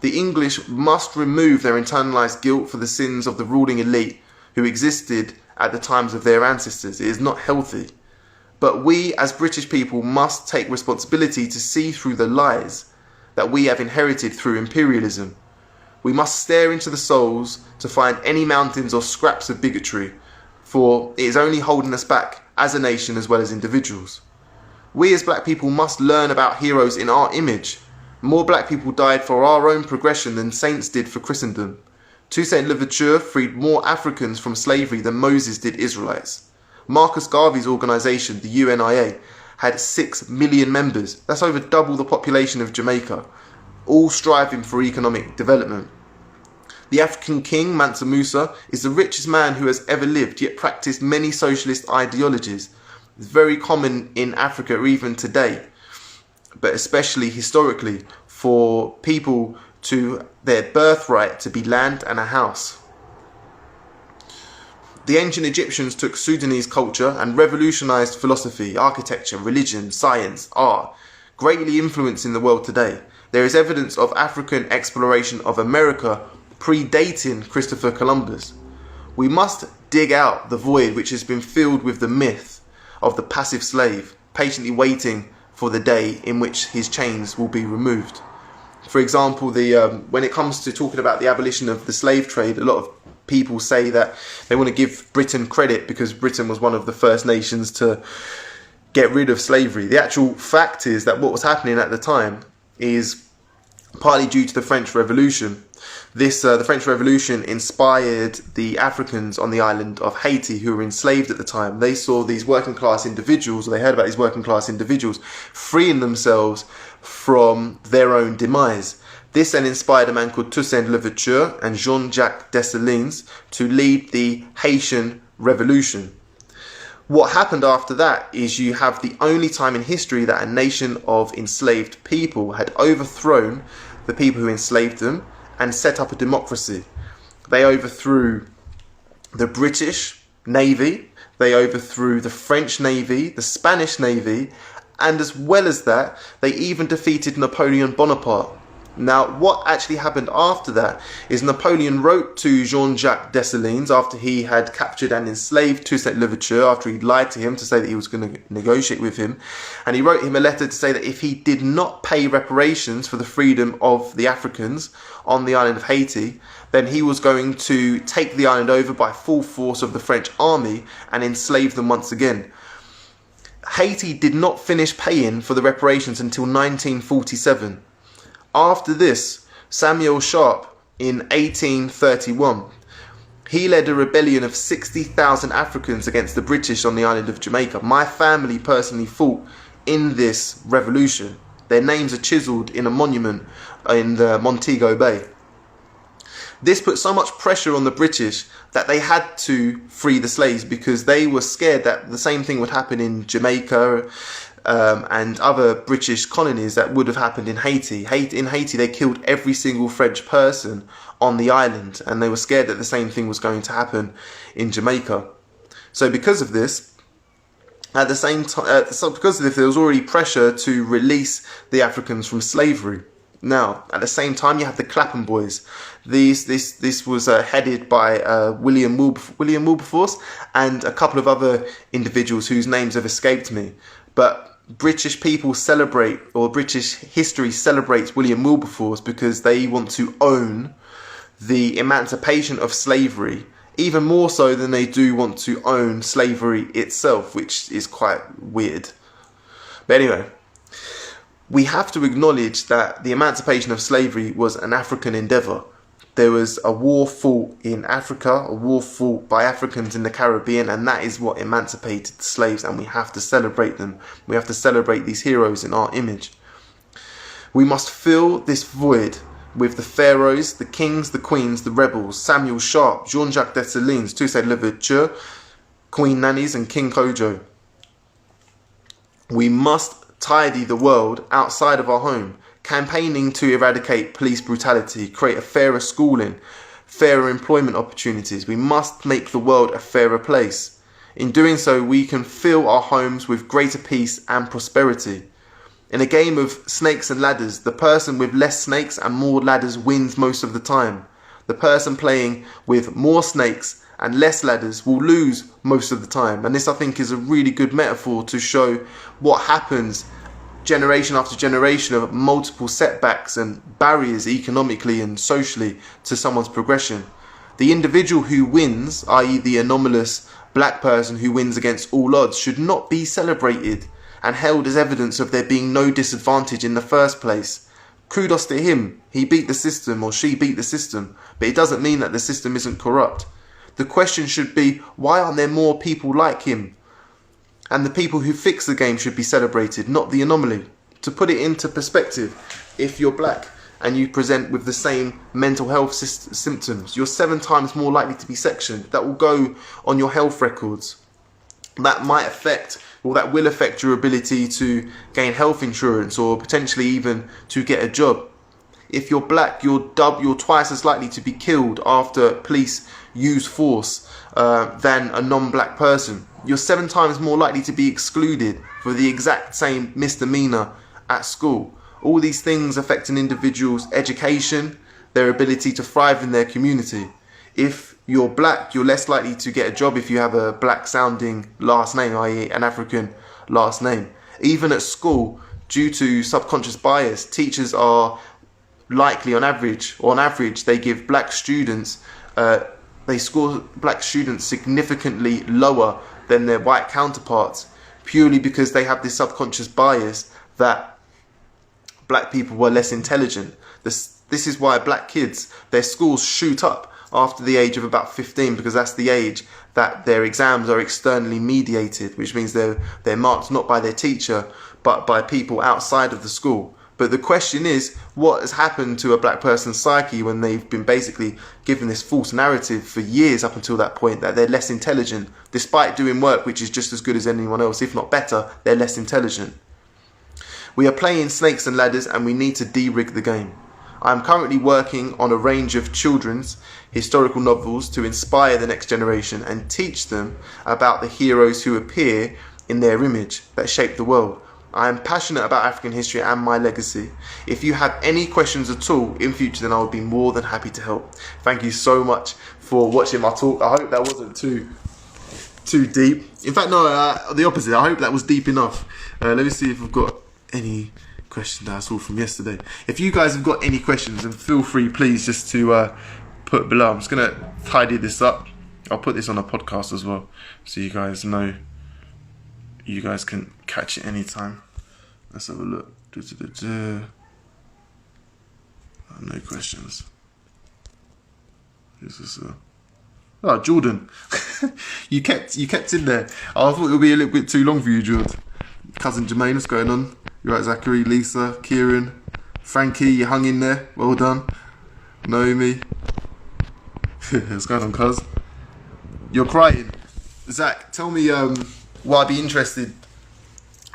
Speaker 1: The English must remove their internalized guilt for the sins of the ruling elite who existed at the times of their ancestors. It is not healthy. But we, as British people, must take responsibility to see through the lies that we have inherited through imperialism. We must stare into the souls to find any mountains or scraps of bigotry, for it is only holding us back as a nation as well as individuals. We as black people must learn about heroes in our image. More black people died for our own progression than saints did for Christendom. Toussaint Louverture freed more Africans from slavery than Moses did Israelites. Marcus Garvey's organisation, the UNIA, had 6 million members. That's over double the population of Jamaica, all striving for economic development. The African king, Mansa Musa, is the richest man who has ever lived, yet practiced many socialist ideologies. It's very common in Africa even today, but especially historically, for people to their birthright to be land and a house. The ancient Egyptians took Sudanese culture and revolutionized philosophy, architecture, religion, science, art, greatly influencing the world today. There is evidence of African exploration of America predating Christopher Columbus. We must dig out the void which has been filled with the myth of the passive slave, patiently waiting for the day in which his chains will be removed. For example, when it comes to talking about the abolition of the slave trade, a lot of people say that they want to give Britain credit because Britain was one of the first nations to get rid of slavery. The actual fact is that what was happening at the time is partly due to the French Revolution. The French Revolution inspired the Africans on the island of Haiti who were enslaved at the time. They saw these working class individuals, or they heard about these working class individuals freeing themselves from their own demise. This then inspired a man called Toussaint Louverture and Jean-Jacques Dessalines to lead the Haitian Revolution. What happened after that is you have the only time in history that a nation of enslaved people had overthrown the people who enslaved them and set up a democracy. They overthrew the British Navy, they overthrew the French Navy, the Spanish Navy, and as well as that, they even defeated Napoleon Bonaparte. Now, what actually happened after that is Napoleon wrote to Jean-Jacques Dessalines after he had captured and enslaved Toussaint Louverture, after he'd lied to him to say that he was going to negotiate with him. And he wrote him a letter to say that if he did not pay reparations for the freedom of the Africans on the island of Haiti, then he was going to take the island over by full force of the French army and enslave them once again. Haiti did not finish paying for the reparations until 1947. After this, Samuel Sharp in 1831, he led a rebellion of 60,000 Africans against the British on the island of Jamaica. My family personally fought in this revolution. Their names are chiselled in a monument in the Montego Bay. This put so much pressure on the British that they had to free the slaves because they were scared that the same thing would happen in Jamaica and other British colonies that would have happened in Haiti. In Haiti, they killed every single French person on the island, and they were scared that the same thing was going to happen in Jamaica. So because of this, at the same time, there was already pressure to release the Africans from slavery. Now, at the same time, you have the Clapham Boys. This was headed by William Wilberforce and a couple of other individuals whose names have escaped me. But British people celebrate, or British history celebrates William Wilberforce because they want to own the emancipation of slavery, even more so than they do want to own slavery itself, which is quite weird. But anyway, we have to acknowledge that the emancipation of slavery was an African endeavour. There was a war fought in Africa, a war fought by Africans in the Caribbean, and that is what emancipated the slaves, and we have to celebrate them. We have to celebrate these heroes in our image. We must fill this void with the pharaohs, the kings, the queens, the rebels, Samuel Sharp, Jean-Jacques Dessalines, Toussaint Louverture, Queen Nannies and King Kojo. We must tidy the world outside of our home, campaigning to eradicate police brutality, create a fairer schooling, fairer employment opportunities. We must make the world a fairer place. In doing so, we can fill our homes with greater peace and prosperity. In a game of snakes and ladders, the person with less snakes and more ladders wins most of the time. The person playing with more snakes and less ladders will lose most of the time. And this, I think, is a really good metaphor to show what happens generation after generation of multiple setbacks and barriers economically and socially to someone's progression. The individual who wins, i.e. the anomalous black person who wins against all odds, should not be celebrated and held as evidence of there being no disadvantage in the first place. Kudos to him. He beat the system, or she beat the system, but it doesn't mean that the system isn't corrupt. The question should be, why aren't there more people like him? And the people who fix the game should be celebrated, not the anomaly. To put it into perspective, if you're black and you present with the same mental health symptoms, you're 7 times more likely to be sectioned. That will go on your health records. That might affect, or that will affect your ability to gain health insurance or potentially even to get a job. If you're black, you're twice as likely to be killed after police use force than a non-black person. You're 7 times more likely to be excluded for the exact same misdemeanor at school. All these things affect an individual's education, their ability to thrive in their community. If you're black, you're less likely to get a job if you have a black sounding last name, i.e. an African last name. Even at school, due to subconscious bias, teachers are likely on average, they give black students, they score black students significantly lower than their white counterparts, purely because they have this subconscious bias that black people were less intelligent. This is why black kids, their schools shoot up after the age of about 15, because that's the age that their exams are externally mediated, which means they're marked not by their teacher, but by people outside of the school. But the question is, what has happened to a black person's psyche when they've been basically given this false narrative for years up until that point that they're less intelligent, despite doing work which is just as good as anyone else, if not better, they're less intelligent. We are playing snakes and ladders, and we need to de-rig the game. I am currently working on a range of children's historical novels to inspire the next generation and teach them about the heroes who appear in their image that shape the world. I am passionate about African history and my legacy. If you have any questions at all in future, then I would be more than happy to help. Thank you so much for watching my talk. I hope that wasn't too deep. In fact, no, the opposite. I hope that was deep enough. Let me see if I've got any questions that I saw from yesterday. If you guys have got any questions, then feel free, please, just to put below. I'm just going to tidy this up. I'll put this on a podcast as well, so you guys know. You guys can catch it anytime. Let's have a look. No questions. Oh, Jordan. you kept in there. I thought it would be a little bit too long for you, Jordan. Cousin Jermaine, what's going on? You're right, Zachary, Lisa, Kieran, Frankie, you hung in there. Well done. Naomi. What's going on, cuz? You're crying. Zach, tell me, what I'd be interested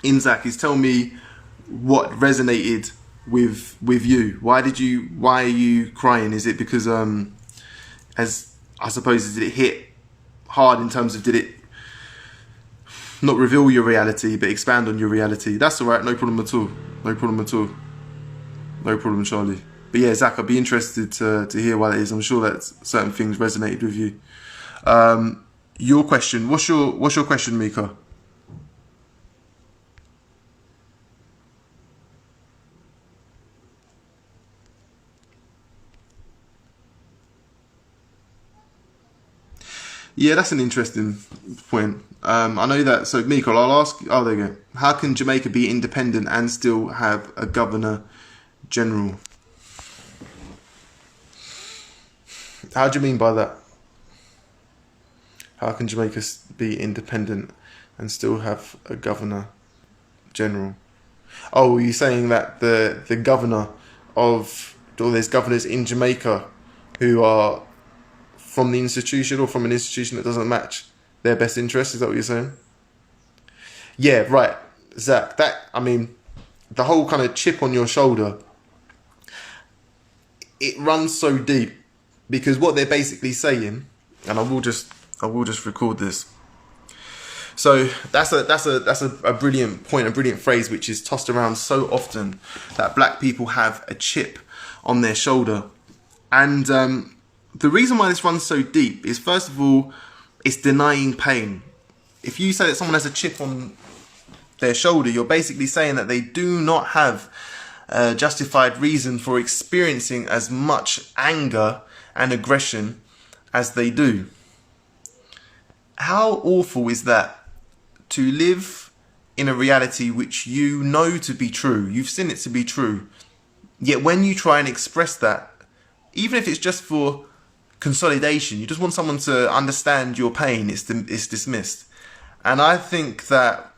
Speaker 1: in, Zach, is tell me what resonated with you. Why are you crying? Is it because as I suppose, did it hit hard in terms of, did it not reveal your reality but expand on your reality? That's alright, no problem at all. No problem, Charlie. But yeah, Zach, I'd be interested to hear why that is. I'm sure that certain things resonated with you. Your question, what's your question, Mika? Yeah, that's an interesting point. I know that. So, Mika, I'll ask. Oh, there you go. How can Jamaica be independent and still have a governor general? How do you mean by that? How can Jamaica be independent and still have a governor general? Oh, you're saying that the governor of, or there's governors in Jamaica who are from the institution or from an institution that doesn't match their best interest? Is that what you're saying? Yeah, right, Zach. I mean, the whole kind of chip on your shoulder, it runs so deep, because what they're basically saying, and I will just record this. So that's a brilliant point, a brilliant phrase, which is tossed around so often, that black people have a chip on their shoulder. And the reason why this runs so deep is, first of all, it's denying pain. If you say that someone has a chip on their shoulder, you're basically saying that they do not have a justified reason for experiencing as much anger and aggression as they do. How awful is that? To live in a reality which you know to be true. You've seen it to be true. Yet when you try and express that, even if it's just for consolidation, you just want someone to understand your pain, it's dismissed. And I think that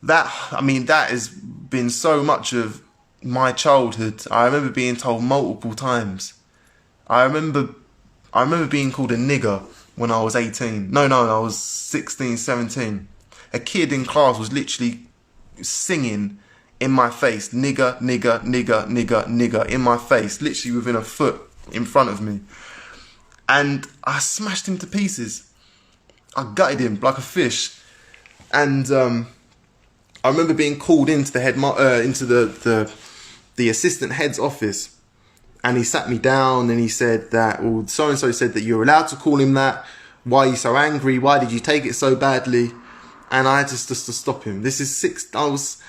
Speaker 1: has been so much of my childhood. I remember being told multiple times. I remember being called a nigger when I was 18. No, I was 16, 17. A kid in class was literally singing in my face, nigger, nigger, nigger, nigger, nigger, in my face, literally within a foot in front of me. And I smashed him to pieces. I gutted him like a fish. And I remember being called into the the assistant head's office, and he sat me down and he said that, well, so-and-so said that you're allowed to call him that. Why are you so angry? Why did you take it so badly? And I had just to stop him. I was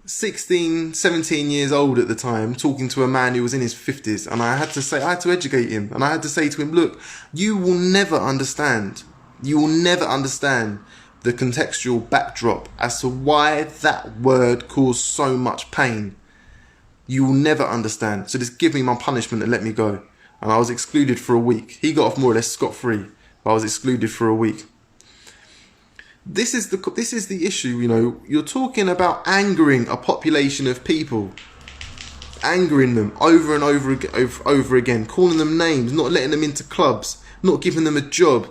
Speaker 1: 16, 17 years old at the time, talking to a man who was in his 50s, and I had to educate him, and I had to say to him, look, you will never understand the contextual backdrop as to why that word caused so much pain. You will never understand. So just give me my punishment and let me go. And I was excluded for a week. He got off more or less scot-free, but I was excluded for a week. This is the issue, you know. You're talking about angering a population of people, angering them over and over again, calling them names, not letting them into clubs, not giving them a job,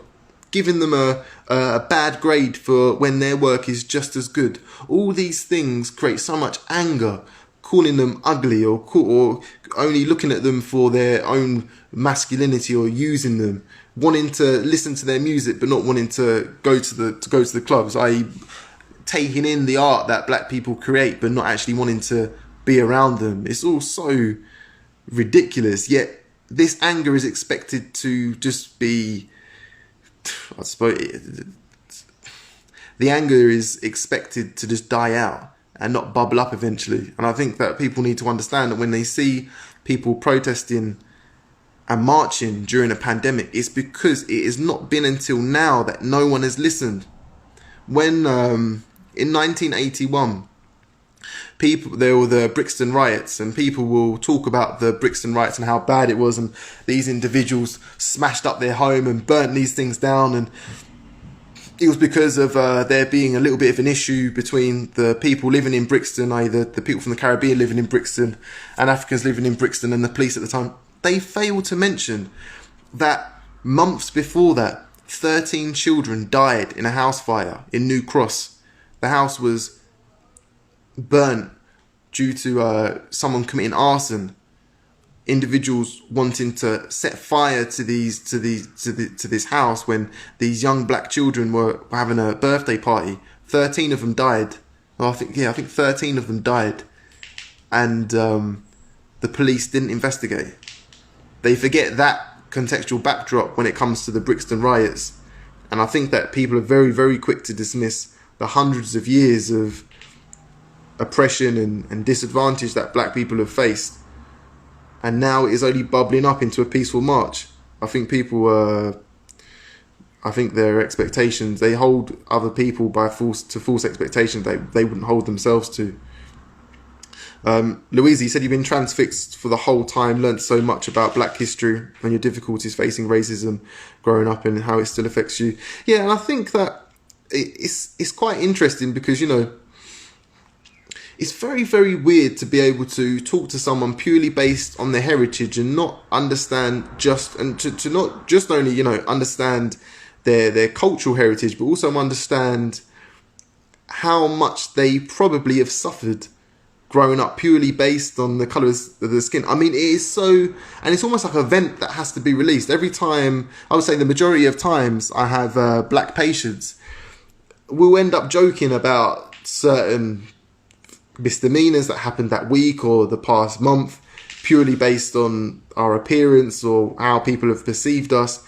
Speaker 1: giving them a bad grade for when their work is just as good. All these things create so much anger, calling them ugly or only looking at them for their own masculinity or using them, wanting to listen to their music but not wanting to go to the clubs, i.e. taking in the art that black people create but not actually wanting to be around them. It's all so ridiculous, yet this anger is expected to just be, I suppose, the anger is expected to just die out and not bubble up eventually. And I think that people need to understand that when they see people protesting and marching during a pandemic, it's because it has not been until now that no one has listened. When in 1981, there were the Brixton riots, and people will talk about the Brixton riots and how bad it was, and these individuals smashed up their home and burnt these things down, and it was because of there being a little bit of an issue between the people living in Brixton, either the people from the Caribbean living in Brixton and Africans living in Brixton, and the police at the time. They failed to mention that months before that, 13 children died in a house fire in New Cross. The house was burnt due to someone committing arson. Individuals wanting to set fire to this house when these young black children were having a birthday party. 13 of them died. Well, I think 13 of them died, and the police didn't investigate. They forget that contextual backdrop when it comes to the Brixton riots, and I think that people are very, very quick to dismiss the hundreds of years of oppression and disadvantage that black people have faced. And now it is only bubbling up into a peaceful march. I think their expectations, they hold other people by false expectations they wouldn't hold themselves to. Louisa, you said you've been transfixed for the whole time, learnt so much about black history and your difficulties facing racism growing up and how it still affects you. Yeah, and I think that it's quite interesting because, you know, it's very, very weird to be able to talk to someone purely based on their heritage and not understand to not just only, you know, understand their cultural heritage, but also understand how much they probably have suffered growing up purely based on the colours of the skin. I mean, it is so, and it's almost like an event that has to be released. Every time, I would say the majority of times I have black patients, we'll end up joking about certain misdemeanors that happened that week or the past month, purely based on our appearance or how people have perceived us.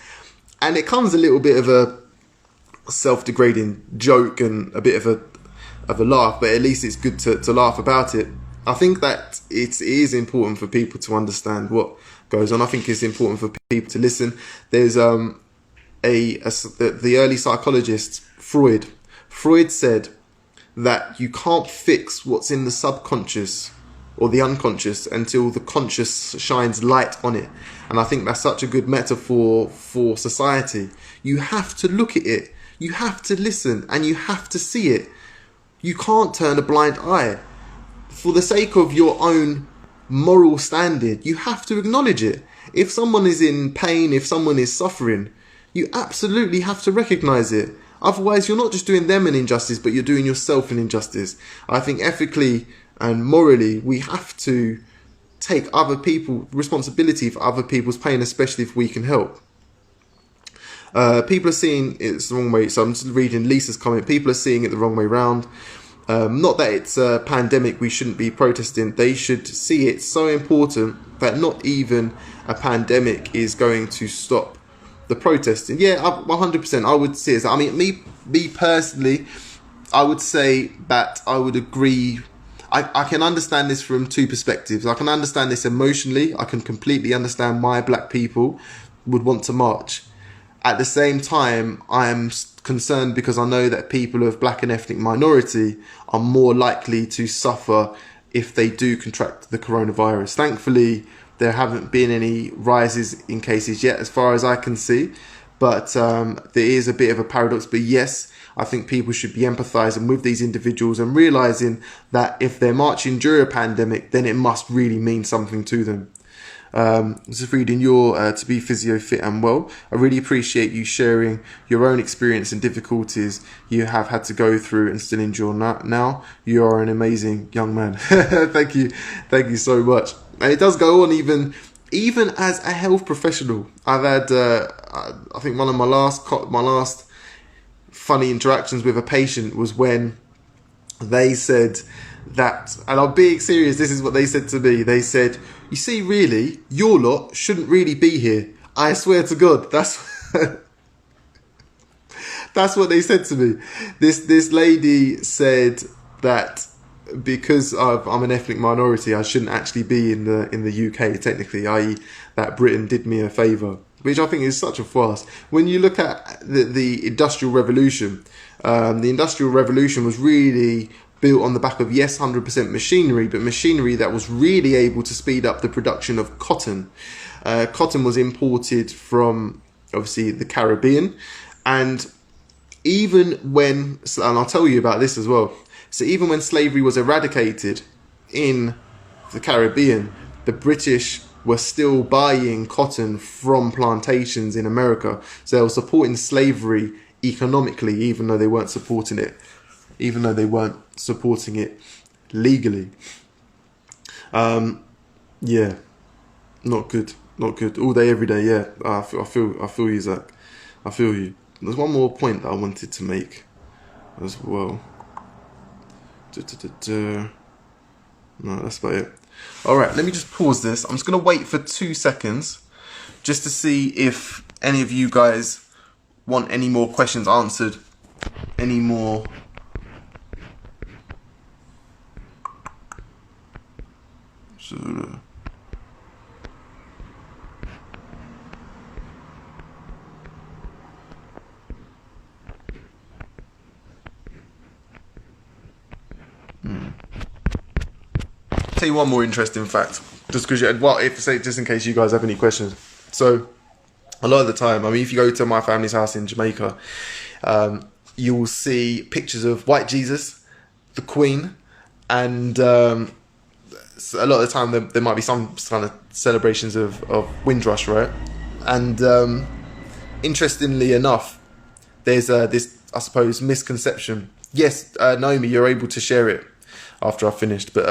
Speaker 1: And it comes a little bit of a self-degrading joke and a bit of a laugh, but at least it's good to laugh about it. I think that it is important for people to understand what goes on. I think it's important for people to listen. There's the early psychologist Freud said that you can't fix what's in the subconscious or the unconscious until the conscious shines light on it. And I think that's such a good metaphor for society. You have to look at it, you have to listen, and you have to see it. You can't turn a blind eye. For the sake of your own moral standard, you have to acknowledge it. If someone is in pain, if someone is suffering, you absolutely have to recognize it. Otherwise, you're not just doing them an injustice, but you're doing yourself an injustice. I think ethically and morally, we have to take other people responsibility for other people's pain, especially if we can help. People are seeing it the wrong way. So I'm just reading Lisa's comment. People are seeing it the wrong way round. Not that it's a pandemic we shouldn't be protesting. They should see it so important that not even a pandemic is going to stop the protesting. Yeah, 100%. I would say, I mean, me personally, I would say that I would agree. I can understand this from two perspectives. I can understand this emotionally. I can completely understand why black people would want to march. At the same time, I am concerned because I know that people of black and ethnic minority are more likely to suffer if they do contract the coronavirus. Thankfully, there haven't been any rises in cases yet, as far as I can see. But there is a bit of a paradox. But yes, I think people should be empathizing with these individuals and realizing that if they're marching during a pandemic, then it must really mean something to them. Just reading your To Be Physio Fit and Well. I really appreciate you sharing your own experience and difficulties you have had to go through and still endure now. You are an amazing young man. Thank you so much. And it does go on even as a health professional. I've had I think one of my last funny interactions with a patient was when they said that, and I'm being serious, this is what they said to me. They said, you see, really, your lot shouldn't really be here. I swear to God, that's that's what they said to me. This lady said that because I'm an ethnic minority, I shouldn't actually be in the UK technically, i.e. that Britain did me a favour, which I think is such a farce. When you look at the Industrial Revolution, the Industrial Revolution was really built on the back of, yes, 100% machinery, but machinery that was really able to speed up the production of cotton. Cotton was imported from, obviously, the Caribbean. And even when, and I'll tell you about this as well, so even when slavery was eradicated in the Caribbean, the British were still buying cotton from plantations in America. So they were supporting slavery economically, even though they weren't supporting it legally. Yeah, not good. All day, every day. Yeah, I feel you, Zach. I feel you. There's one more point that I wanted to make as well. No, that's about it. All right, let me just pause this. I'm just going to wait for 2 seconds just to see if any of you guys want any more questions answered, any more. Tell you one more interesting fact, just because just in case you guys have any questions. So a lot of the time, I mean, if you go to my family's house in Jamaica, you will see pictures of white Jesus, the Queen, and so a lot of the time there might be some kind of celebrations of Windrush, right? And interestingly enough, there's this, I suppose, misconception. Yes, Naomi, you're able to share it after I've finished, but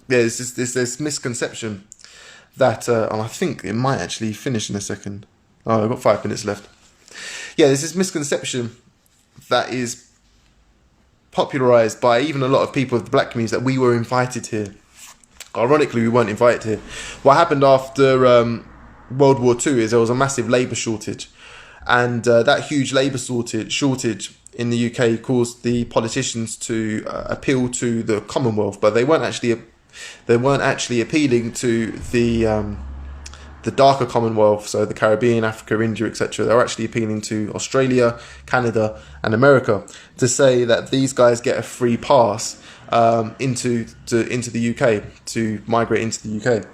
Speaker 1: there's this misconception that, and I think it might actually finish in a second. Oh, I've got 5 minutes left. Yeah, there's this misconception that is popularised by even a lot of people of the black communities that we were invited here. Ironically, we weren't invited here. What happened after World War II is there was a massive labour shortage. And that huge labour shortage in the UK caused the politicians to appeal to the Commonwealth, but they weren't actually appealing to the
Speaker 2: the darker Commonwealth, so the Caribbean, Africa, India, etc., they're actually appealing to Australia, Canada, and America to say that these guys get a free pass into the UK, to migrate into the UK.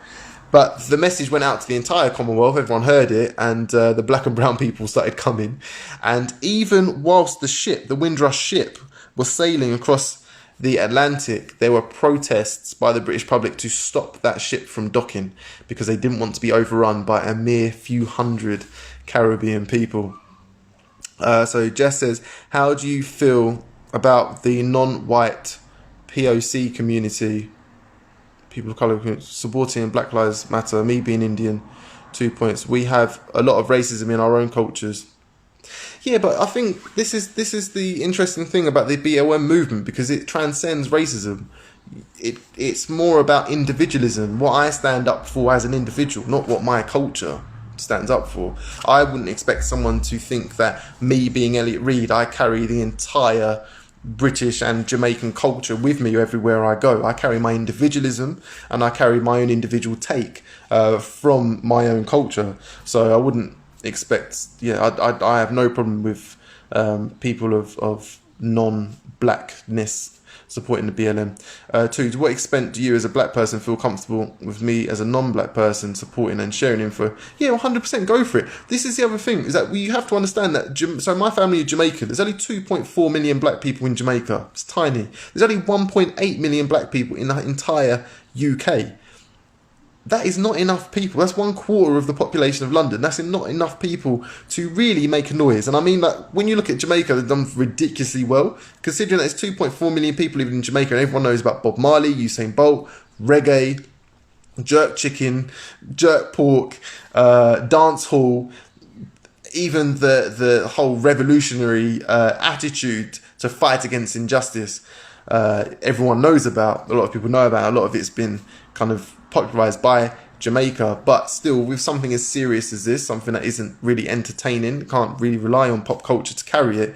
Speaker 2: But the message went out to the entire Commonwealth, everyone heard it, and the black and brown people started coming. And even whilst the Windrush ship was sailing across the Atlantic, there were protests by the British public to stop that ship from docking because they didn't want to be overrun by a mere few hundred Caribbean people. So Jess says, how do you feel about the non-white POC community, people of colour, supporting Black Lives Matter? Me being Indian, 2 points. We have a lot of racism in our own cultures. Yeah, but I think this is the interesting thing about the BLM movement, because it transcends racism. It's more about individualism, what I stand up for as an individual, not what my culture stands up for. I wouldn't expect someone to think that me being Elliot Reed, I carry the entire British and Jamaican culture with me everywhere I go. I carry my individualism and I carry my own individual take from my own culture. So I wouldn't expect, I have no problem with people of non-blackness supporting the BLM. 2, to what extent do you as a black person feel comfortable with me as a non-black person supporting and sharing info? Yeah, 100% go for it. This is the other thing, is that you have to understand that, so my family is Jamaican. There's only 2.4 million black people in Jamaica. It's tiny. There's only 1.8 million black people in the entire UK. That is not enough people. That's 1/4 of the population of London. That's not enough people to really make a noise. And I mean, like, when you look at Jamaica, they've done ridiculously well, considering that it's 2.4 million people living in Jamaica, and everyone knows about Bob Marley, Usain Bolt, reggae, jerk chicken, jerk pork, dance hall, even the whole revolutionary attitude to fight against injustice. Everyone knows about, a lot of people know about, a lot of it's been kind of popularized by Jamaica, but still, with something as serious as this, something that isn't really entertaining, can't really rely on pop culture to carry it,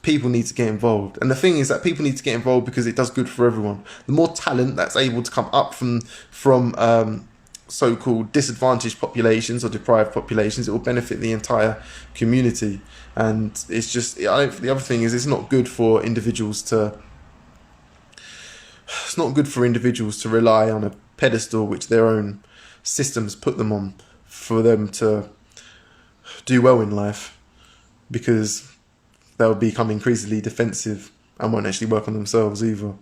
Speaker 2: people need to get involved. And the thing is that people need to get involved because it does good for everyone. The more talent that's able to come up from so-called disadvantaged populations or deprived populations, it will benefit the entire community. And it's just, the other thing is, it's not good for individuals to rely on a pedestal which their own systems put them on for them to do well in life, because they'll become increasingly defensive and won't actually work on themselves either.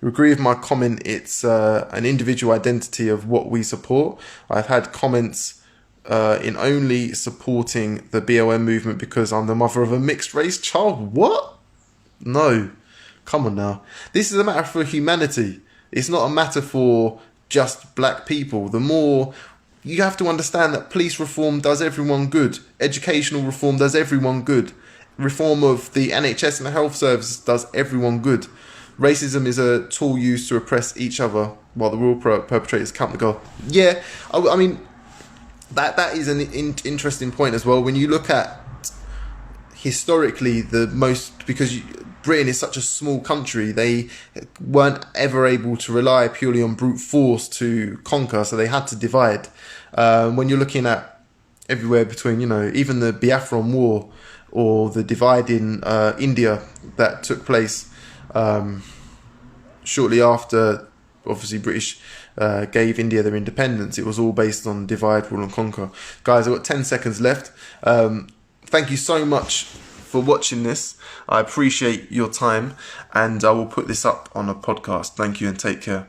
Speaker 2: You agree with my comment, it's an individual identity of what we support. I've had comments in only supporting the BLM movement because I'm the mother of a mixed race child. What? No. Come on now. This is a matter for humanity. It's not a matter for just black people. The more, you have to understand that police reform does everyone good. Educational reform does everyone good. Reform of the NHS and the health service does everyone good. Racism is a tool used to oppress each other while the real perpetrators count the goal. Yeah, I mean, that is an interesting point as well. When you look at historically because Britain is such a small country, they weren't ever able to rely purely on brute force to conquer, so they had to divide. When you're looking at everywhere between, even the Biafran War or the divide in India that took place shortly after, obviously, British gave India their independence, it was all based on divide, rule and conquer. Guys, I've got 10 seconds left. Thank you so much for watching this. I appreciate your time, and I will put this up on a podcast. Thank you and take care.